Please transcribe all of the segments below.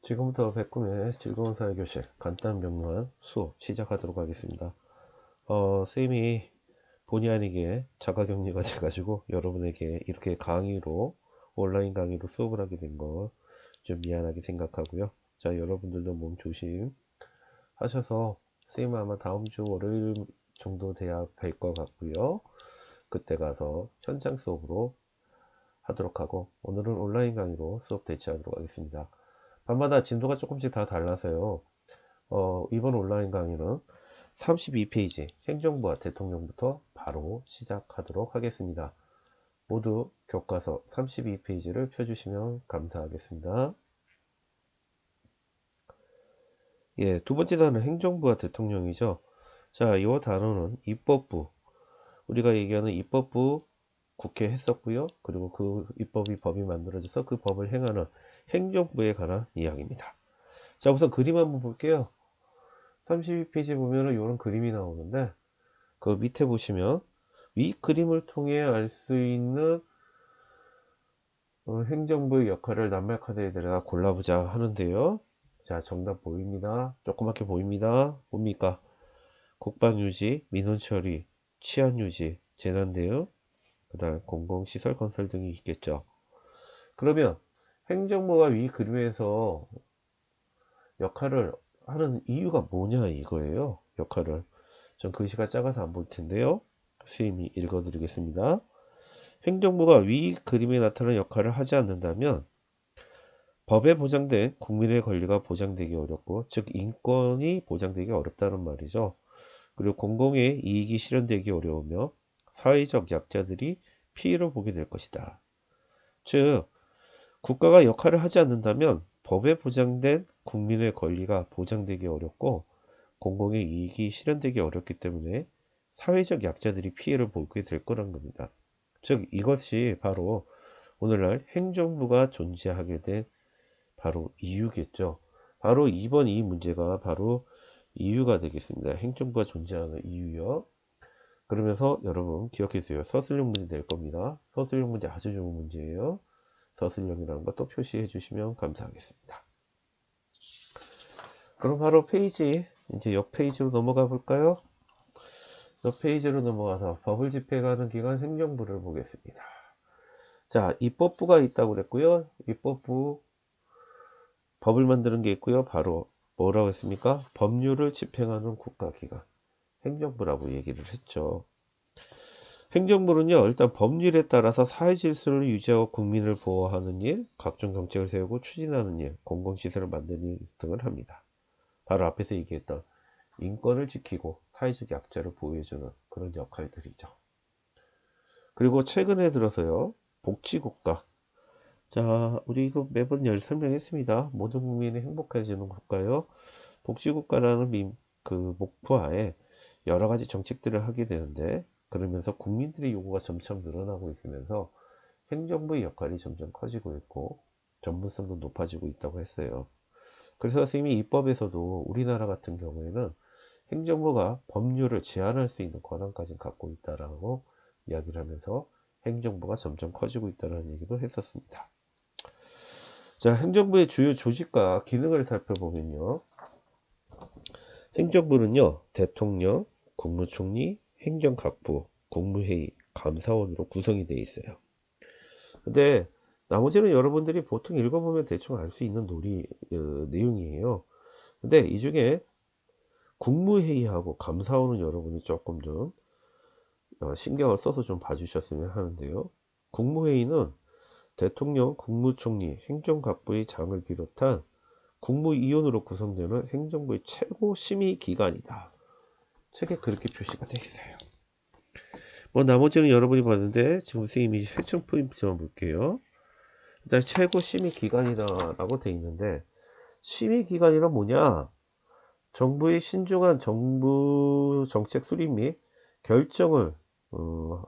지금부터 백꿈의 즐거운 사회교실 간단 명료한 수업 시작하도록 하겠습니다. 쌤이 본의 아니게 자가격리가 돼가지고 여러분에게 이렇게 강의로 온라인 강의로 수업을 하게 된 거 좀 미안하게 생각하고요. 자, 여러분들도 몸 조심 하셔서 쌤은 아마 다음 주 월요일 정도 돼야 뵐 것 같고요. 그때 가서 현장 수업으로 하도록 하고, 오늘은 온라인 강의로 수업 대체하도록 하겠습니다. 밤마다 진도가 조금씩 다 달라서요. 이번 온라인 강의는 32페이지 행정부와 대통령부터 바로 시작하도록 하겠습니다. 모두 교과서 32페이지를 펴주시면 감사하겠습니다. 예, 두 번째 단어는 행정부와 대통령이죠. 자, 이 단어는 입법부, 우리가 얘기하는 입법부 국회 했었고요. 그리고 그 법이 만들어져서 그 법을 행하는 행정부에 관한 이야기입니다. 자, 우선 그림 한번 볼게요. 32페이지 보면은 이런 그림이 나오는데, 그 밑에 보시면 위 그림을 통해 알 수 있는 행정부의 역할을 낱말 카드에 들어가 골라보자 하는데요. 자, 정답 보입니다. 조그맣게 보입니다. 뭡니까? 국방유지, 민원처리, 치안유지, 재난대응, 그 다음 공공시설 건설 등이 있겠죠. 그러면 행정부가 위 그림에서 역할을 하는 이유가 뭐냐 이거예요. 역할을. 전 글씨가 작아서 안 볼 텐데요. 선생님이 읽어드리겠습니다. 행정부가 위 그림에 나타난 역할을 하지 않는다면 법에 보장된 국민의 권리가 보장되기 어렵고, 즉 인권이 보장되기 어렵다는 말이죠. 그리고 공공의 이익이 실현되기 어려우며 사회적 약자들이 피해를 보게 될 것이다. 즉 국가가 역할을 하지 않는다면 법에 보장된 국민의 권리가 보장되기 어렵고 공공의 이익이 실현되기 어렵기 때문에 사회적 약자들이 피해를 보게 될 거란 겁니다. 즉 이것이 바로 오늘날 행정부가 존재하게 된 바로 이유겠죠. 바로 이번 이 문제가 바로 이유가 되겠습니다. 행정부가 존재하는 이유요. 그러면서 여러분 기억해주세요. 서술형 문제 될 겁니다. 서술형 문제 아주 좋은 문제예요. 서술형이라는 거 또 표시해 주시면 감사하겠습니다. 그럼 바로 페이지, 이제 옆 페이지로 넘어가 볼까요? 옆 페이지로 넘어가서 법을 집행하는 기관 행정부를 보겠습니다. 자, 입법부가 있다고 그랬고요. 입법부 법을 만드는 게 있고요. 바로 뭐라고 했습니까? 법률을 집행하는 국가기관 행정부라고 얘기를 했죠. 행정부는요, 일단 법률에 따라서 사회 질서를 유지하고 국민을 보호하는 일, 각종 정책을 세우고 추진하는 일, 공공시설을 만드는 일 등을 합니다. 바로 앞에서 얘기했던 인권을 지키고 사회적 약자를 보호해주는 그런 역할들이죠. 그리고 최근에 들어서요, 복지국가. 자, 우리 이거 매번 설명했습니다. 모든 국민이 행복해지는 국가요. 복지국가라는 그 목표하에 여러 가지 정책들을 하게 되는데, 그러면서 국민들의 요구가 점점 늘어나고 있으면서 행정부의 역할이 점점 커지고 있고 전문성도 높아지고 있다고 했어요. 그래서 선생님이 입법에서도 우리나라 같은 경우에는 행정부가 법률을 제한할 수 있는 권한까지 갖고 있다라고 이야기를 하면서 행정부가 점점 커지고 있다는 얘기도 했었습니다. 자, 행정부의 주요 조직과 기능을 살펴보면요. 행정부는요, 대통령, 국무총리, 행정각부, 국무회의, 감사원으로 구성이 되어 있어요. 근데 나머지는 여러분들이 보통 읽어보면 대충 알 수 있는 내용이에요. 근데 이 중에 국무회의하고 감사원은 여러분이 조금 좀 신경을 써서 좀 봐주셨으면 하는데요. 국무회의는 대통령, 국무총리, 행정각부의 장을 비롯한 국무위원으로 구성되는 행정부의 최고 심의 기관이다. 책에 그렇게 표시가 되어 있어요. 뭐 나머지는 여러분이 봤는데 지금 선생님이 핵심 포인트만 볼게요. 일단 최고 심의 기관이다라고 되어 있는데, 심의 기관이란 뭐냐? 정부의 신중한 정부 정책 수립 및 결정을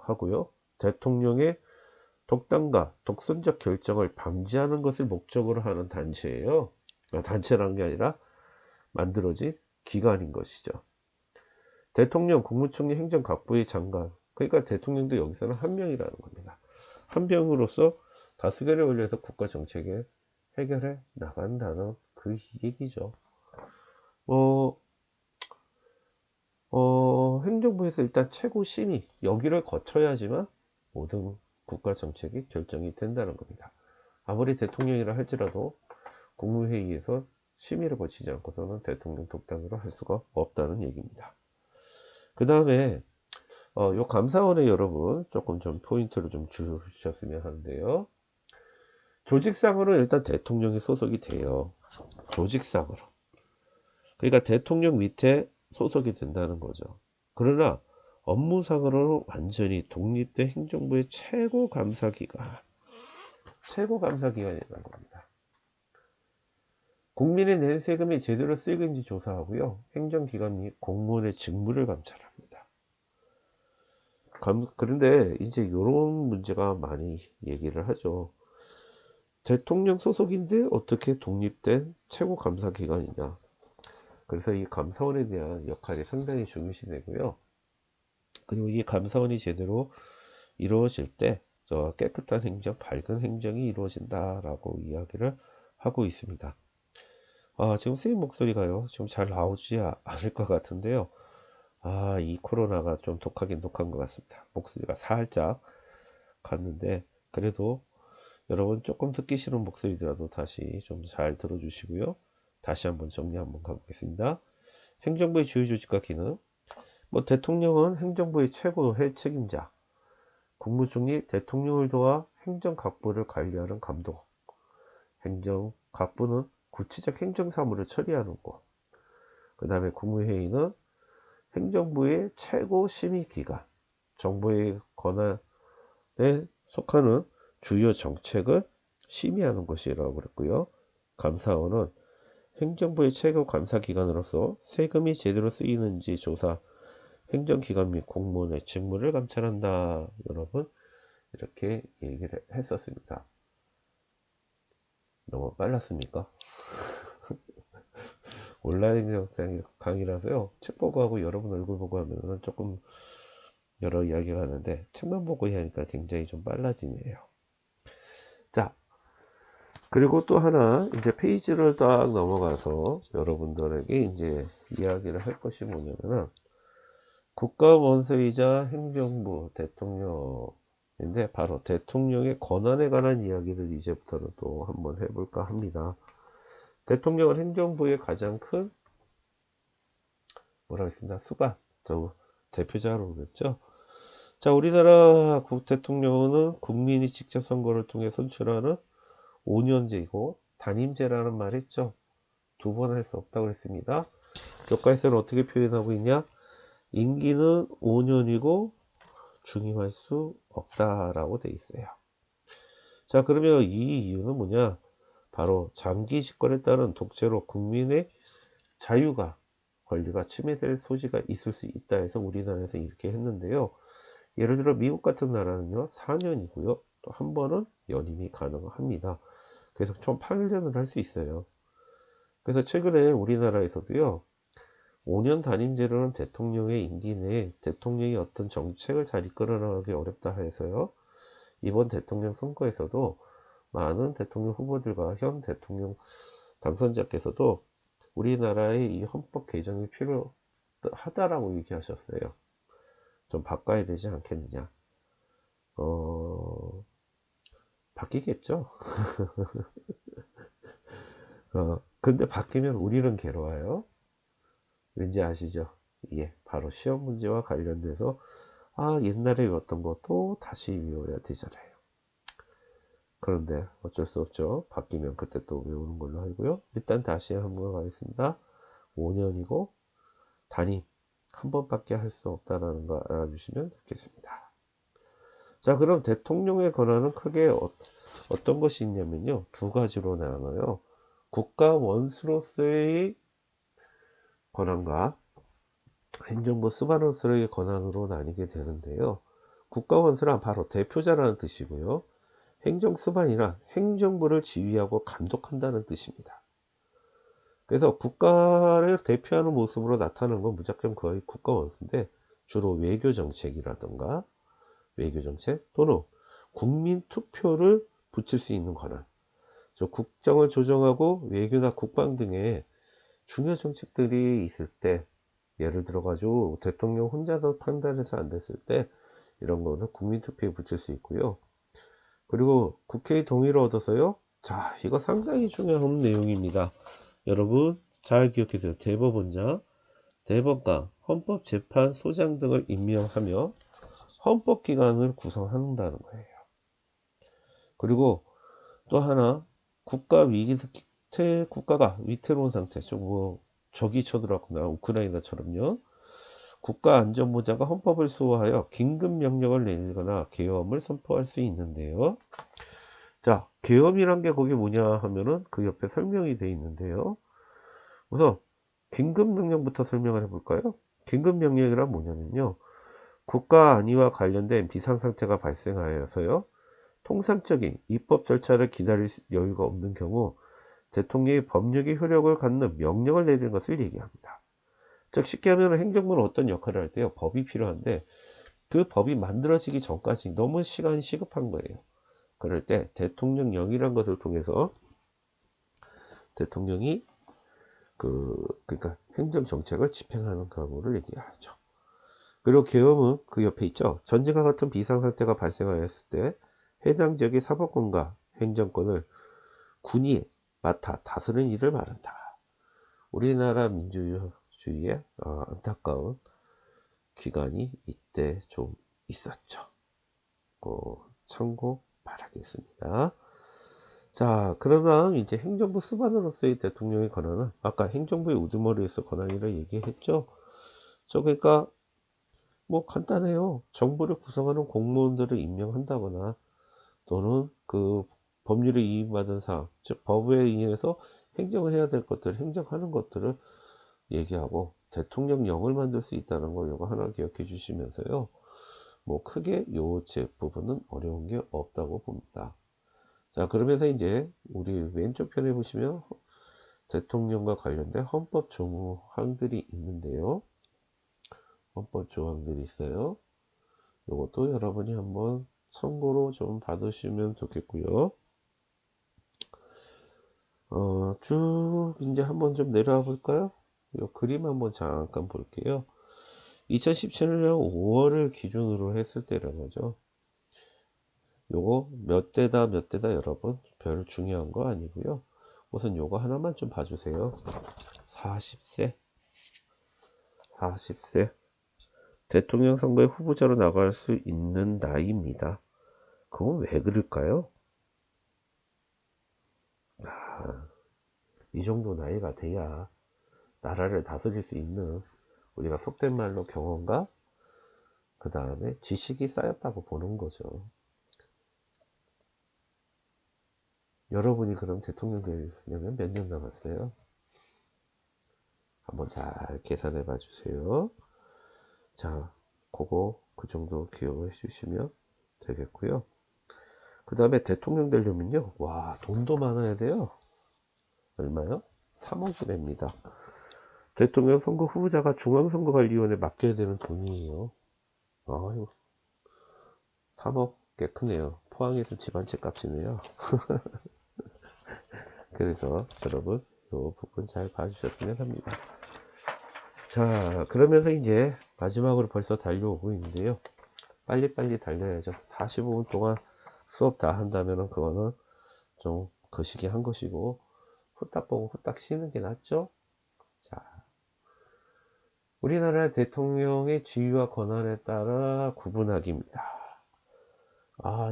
하고요. 대통령의 독단과 독선적 결정을 방지하는 것을 목적으로 하는 단체예요. 단체라는 게 아니라 만들어진 기관인 것이죠. 대통령, 국무총리, 행정각부의 장관, 그러니까 대통령도 여기서는 한 명이라는 겁니다. 한 명으로서 다수결에 올려서 국가 정책에 해결해 나간다는 그 얘기죠. 행정부에서 일단 최고 심의, 여기를 거쳐야지만 모든 국가 정책이 결정이 된다는 겁니다. 아무리 대통령이라 할지라도 국무회의에서 심의를 거치지 않고서는 대통령 독단으로 할 수가 없다는 얘기입니다. 그 다음에 요 감사원에 여러분 조금 좀 포인트를 좀 주셨으면 하는데요. 조직상으로 일단 대통령이 소속이 돼요. 조직상으로. 그러니까 대통령 밑에 소속이 된다는 거죠. 그러나 업무상으로는 완전히 독립된 행정부의 최고감사기관이라는 겁니다. 국민의 낸 세금이 제대로 쓰이는지 조사하고요. 행정기관 및 공무원의 직무를 감찰합니다. 그런데 이제 이런 문제가 많이 얘기를 하죠. 대통령 소속인데 어떻게 독립된 최고감사기관이냐. 그래서 이 감사원에 대한 역할이 상당히 중요시 되고요. 그리고 이 감사원이 제대로 이루어질 때 깨끗한 행정, 밝은 행정이 이루어진다라고 이야기를 하고 있습니다. 지금 쓰인 목소리가요, 좀 잘 나오지 않을 것 같은데요. 이 코로나가 좀 독하긴 독한 것 같습니다. 목소리가 살짝 갔는데, 그래도 여러분 조금 듣기 싫은 목소리더라도 다시 좀 잘 들어주시고요. 다시 한번 정리 한번 가보겠습니다. 행정부의 주요 조직과 기능. 대통령은 행정부의 최고의 책임자. 국무총리 대통령을 도와 행정각부를 관리하는 감독. 행정각부는 구체적 행정사무를 처리하는 곳. 그 다음에 국무회의는 행정부의 최고 심의기관. 정부의 권한에 속하는 주요 정책을 심의하는 것이라고 그랬고요. 감사원은 행정부의 최고 감사기관으로서 세금이 제대로 쓰이는지 조사, 행정기관 및 공무원의 직무를 감찰한다. 여러분, 이렇게 얘기를 했었습니다. 너무 빨랐습니까? 온라인 영상 강의라서요. 책 보고 하고 여러분 얼굴 보고 하면은 조금 여러 이야기가 하는데, 책만 보고 하니까 굉장히 좀 빨라지네요. 자, 그리고 또 하나, 이제 페이지를 딱 넘어가서 여러분들에게 이제 이야기를 할 것이 뭐냐면은, 국가원수이자 행정부 대통령인데, 바로 대통령의 권한에 관한 이야기를 이제부터는 또 한번 해볼까 합니다. 대통령은 행정부의 가장 큰 뭐라 했습니다. 수반, 대표자로 그랬죠. 자, 우리나라 대통령은 국민이 직접 선거를 통해 선출하는 5년제이고 단임제라는 말 했죠. 두 번 할 수 없다고 했습니다. 교과에서는 어떻게 표현하고 있냐? 임기는 5년이고 중임할 수 없다라고 돼 있어요. 자, 그러면 이 이유는 뭐냐? 바로 장기 집권에 따른 독재로 국민의 자유가 권리가 침해될 소지가 있을 수 있다 해서 우리나라에서 이렇게 했는데요. 예를 들어 미국 같은 나라는요 4년이고요 또 한 번은 연임이 가능합니다. 그래서 총 8년을 할 수 있어요. 그래서 최근에 우리나라에서도요 5년 단임제로는 대통령의 임기 내에 대통령이 어떤 정책을 잘 이끌어 나가기 어렵다 해서요 이번 대통령 선거에서도 많은 대통령 후보들과 현 대통령 당선자께서도 우리나라의 이 헌법 개정이 필요하다라고 얘기하셨어요. 좀 바꿔야 되지 않겠느냐. 바뀌겠죠. 근데 바뀌면 우리는 괴로워요. 왠지 아시죠? 이게 바로 시험 문제와 관련돼서 옛날에 외웠던 것도 다시 외워야 되잖아요. 그런데 어쩔 수 없죠. 바뀌면 그때 또 외우는 걸로 하고요. 일단 다시 한번 가겠습니다. 5년이고 단임 한 번밖에 할 수 없다는 거 알아주시면 좋겠습니다. 자, 그럼 대통령의 권한은 크게 어떤 것이 있냐면요. 두 가지로 나눠요. 국가 원수로서의 권한과 행정부 수반으로서의 권한으로 나뉘게 되는데요. 국가 원수란 바로 대표자라는 뜻이고요. 행정 수반이란 행정부를 지휘하고 감독한다는 뜻입니다. 그래서 국가를 대표하는 모습으로 나타나는 건 무조건 거의 국가 원수인데 주로 외교 정책이라든가 외교 정책 또는 국민 투표를 붙일 수 있는 권한. 국정을 조정하고 외교나 국방 등의 중요 정책들이 있을 때, 예를 들어 가지고 대통령 혼자서 판단해서 안 됐을 때 이런 거는 국민투표에 붙일 수 있고요. 그리고 국회의 동의를 얻어서요. 자, 이거 상당히 중요한 내용입니다. 여러분 잘 기억해두세요. 대법원장, 대법관, 헌법재판소장 등을 임명하며 헌법기관을 구성한다는 거예요. 그리고 또 하나, 국가 위기 상태, 국가가 위태로운 상태, 뭐 적이 쳐들어왔거나 우크라이나처럼요. 국가안전보장과 헌법을 수호하여 긴급명령을 내리거나 계엄을 선포할 수 있는데요. 자, 계엄이란 게 거기 뭐냐 하면은 그 옆에 설명이 되어 있는데요. 우선 긴급명령부터 설명을 해볼까요? 긴급명령이란 뭐냐면요. 국가 안위와 관련된 비상상태가 발생하여서요. 통상적인 입법 절차를 기다릴 여유가 없는 경우 대통령이 법률의 효력을 갖는 명령을 내리는 것을 얘기합니다. 즉 쉽게 하면 행정부는 어떤 역할을 할 때요. 법이 필요한데 그 법이 만들어지기 전까지 너무 시간이 시급한 거예요. 그럴 때 대통령령이란 것을 통해서 대통령이 그러니까 행정정책을 집행하는 경우를 얘기하죠. 그리고 계엄은 그 옆에 있죠. 전쟁과 같은 비상상태가 발생하였을 때 해당 지역의 사법권과 행정권을 군이 맡아 다스리는 일을 말한다. 우리나라 민주주의의 안타까운 기간이 이때 좀 있었죠. 참고 바라겠습니다. 자, 그러면 이제 행정부 수반으로서의 대통령의 권한은 아까 행정부의 우두머리에서 권한이라 얘기했죠. 그러니까 뭐 간단해요. 정부를 구성하는 공무원들을 임명한다거나 또는 그 법률에 위임받은 사항, 즉 법에 의해서 행정을 해야 될 것들, 행정하는 것들을 얘기하고 대통령령을 만들 수 있다는 거 이거 하나 기억해 주시면서요. 뭐 크게 요 부분은 어려운 게 없다고 봅니다. 자, 그러면서 이제 우리 왼쪽 편에 보시면 대통령과 관련된 헌법 조항들이 있는데요. 헌법 조항들이 있어요. 이것도 여러분이 한번 참고로 좀 받으시면 좋겠고요. 쭉 이제 한번 좀 내려와 볼까요? 이 그림 한번 잠깐 볼게요. 2017년 5월을 기준으로 했을 때라는 거죠. 요거 몇 대다 몇 대다 여러분 별 중요한 거 아니고요. 우선 요거 하나만 좀 봐주세요. 40세 대통령 선거에 후보자로 나갈 수 있는 나이입니다. 그건 왜 그럴까요? 이 정도 나이가 돼야 나라를 다스릴 수 있는 우리가 속된 말로 경험과 그 다음에 지식이 쌓였다고 보는 거죠. 여러분이 그럼 대통령 되려면 몇 년 남았어요? 한번 잘 계산해 봐 주세요. 자, 그 정도 기억을 해주시면 되겠고요. 그 다음에 대통령 되려면요, 와, 돈도 많아야 돼요. 얼마요? 3억이 됩니다. 대통령 선거 후보자가 중앙선거관리위원회에 맡겨야 되는 돈이에요. 아유, 3억 꽤 크네요. 포항에서 집 한 채 값이네요. 그래서 여러분, 이 부분 잘 봐주셨으면 합니다. 자, 그러면서 이제 마지막으로 벌써 달려오고 있는데요. 빨리빨리 달려야죠. 45분 동안 수업 다 한다면 그거는 좀 거시기 한 것이고 후딱 보고 후딱 쉬는 게 낫죠. 자, 우리나라 대통령의 지위와 권한에 따라 구분하기입니다.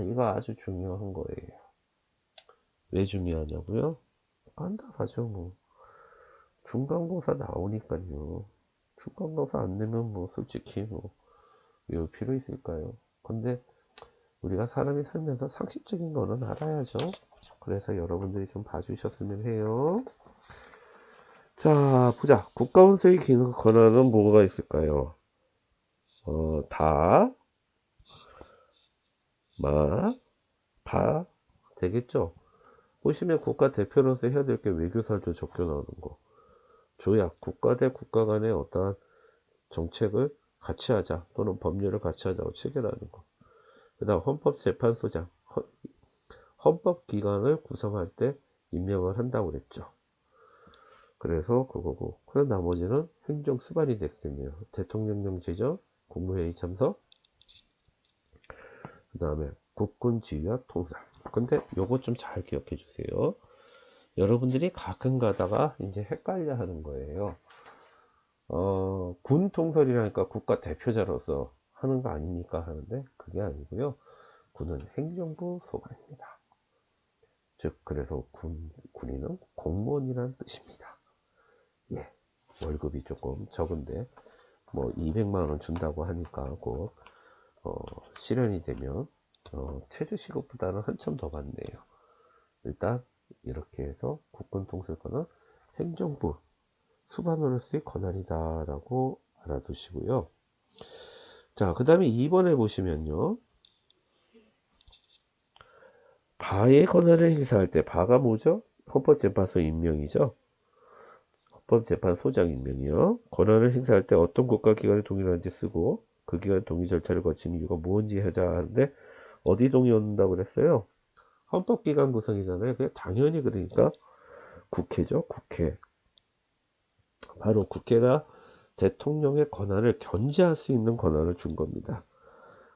이거 아주 중요한 거예요. 왜 중요하냐고요? 간단하죠. 뭐 중간고사 나오니까요. 중간고사 안 내면 뭐 솔직히 뭐 외울 필요 있을까요? 근데 우리가 사람이 살면서 상식적인 거는 알아야죠. 그래서 여러분들이 좀 봐주셨으면 해요. 자, 보자. 국가원수의 기능 권한은 뭐가 있을까요? 다, 다 되겠죠? 보시면 국가 대표로서 해야 될 게 외교사도 적혀 나오는 거. 조약, 국가 대 국가 간의 어떠한 정책을 같이 하자 또는 법률을 같이 하자고 체결하는 거. 그 다음 헌법재판소장, 헌법기관을 구성할 때 임명을 한다고 그랬죠. 그래서 그거고, 그 나머지는 행정 수반이 되겠네요. 대통령령 제적, 국무회의 참석, 그 다음에 국군 지휘와 통상. 근데 요거 좀 잘 기억해 주세요. 여러분들이 가끔 가다가 이제 헷갈려 하는 거예요. 군 통설이라니까 국가 대표자로서 하는 거 아닙니까 하는데, 그게 아니고요. 군은 행정부 소관입니다. 즉, 그래서 군인은 공무원이라는 뜻입니다. 예, 월급이 조금 적은데 뭐 200만원 준다고 하니까 곧 실현이 되면 최저시급보다는 한참 더 받네요. 일단 이렇게 해서 국군 통솔권은 행정부 수반으로서의 권한이다 라고 알아두시고요. 자, 그 다음에 2번에 보시면요, 바의 권한을 행사할 때, 바가 뭐죠? 헌법재판소 임명이죠. 헌법재판소장 임명이요. 권한을 행사할 때 어떤 국가기관의 동의를 하는지 쓰고 그 기관 동의 절차를 거친 이유가 뭔지 하자 하는데, 어디 동의 얻는다고 그랬어요? 헌법기관 구성이잖아요. 그게 당연히, 그러니까 국회죠. 국회. 바로 국회가 대통령의 권한을 견제할 수 있는 권한을 준 겁니다.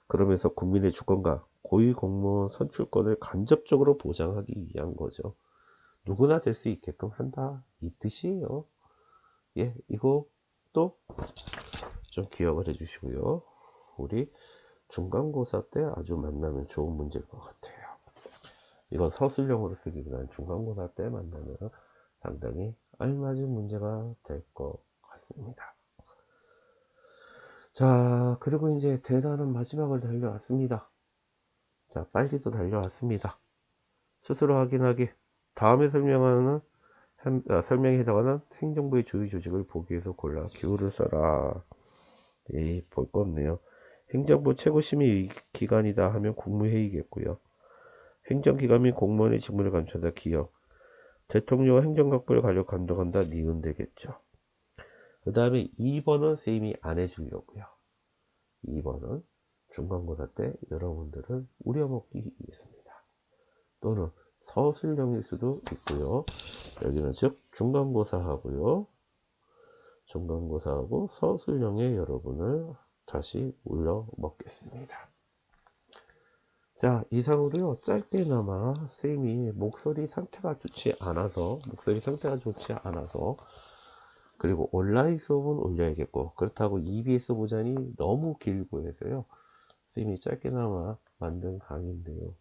그러면서 국민의 주권과 고위공무원 선출권을 간접적으로 보장하기 위한 거죠. 누구나 될 수 있게끔 한다, 이 뜻이에요. 예, 이거 또 좀 기억을 해주시고요. 우리 중간고사 때 아주 만나면 좋은 문제일 것 같아요. 이건 서술형으로 쓰기보다는 중간고사 때 만나면 상당히 알맞은 문제가 될 것 같습니다. 자, 그리고 이제 대단한 마지막을 달려왔습니다. 자, 빨리도 달려왔습니다. 스스로 확인하기. 다음에 설명에 해당하는 행정부의 주요 조직을 보기 위해서 골라 기호를 써라. 볼 거 없네요. 행정부 최고심의 기관이다 하면 국무회의겠고요. 행정기관 및 공무원의 직무를 감춘다. 기역. 대통령과 행정각부를 관료 감독한다. 니은 되겠죠. 그 다음에 2번은 쌤이 안 해주려고요. 2번은 중간고사 때 여러분들은 우려먹기 위해서입니다. 또는 서술형일 수도 있고요. 여기는 즉 중간고사하고요. 중간고사하고 서술형에 여러분을 다시 울려 먹겠습니다. 자, 이상으로요, 짧게나마 쌤이 목소리 상태가 좋지 않아서, 그리고 온라인 수업은 올려야겠고, 그렇다고 EBS 버전이 너무 길고 해서요, 쌤이 짧게나마 만든 강의인데요.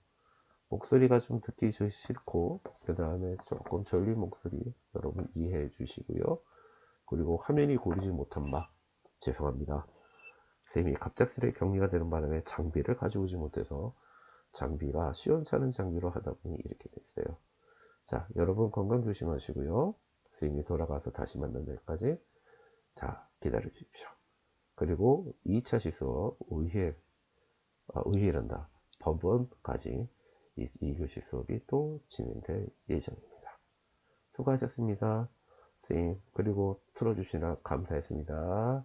목소리가 좀 듣기 싫고, 그 다음에 조금 졸린 목소리 여러분 이해해 주시고요. 그리고 화면이 고르지 못한 죄송합니다. 쌤이 갑작스레 격리가 되는 바람에 장비를 가져오지 못해서 장비가 시원찮은 장비로 하다 보니 이렇게 됐어요. 자, 여러분 건강 조심하시고요. 쌤이 돌아가서 다시 만난 날까지 자, 기다려 주십시오. 그리고 2차 시수업 의회란다. 법원까지 2교시 수업이 또 진행될 예정입니다. 수고하셨습니다. 쌤, 그리고 틀어주시라 감사했습니다.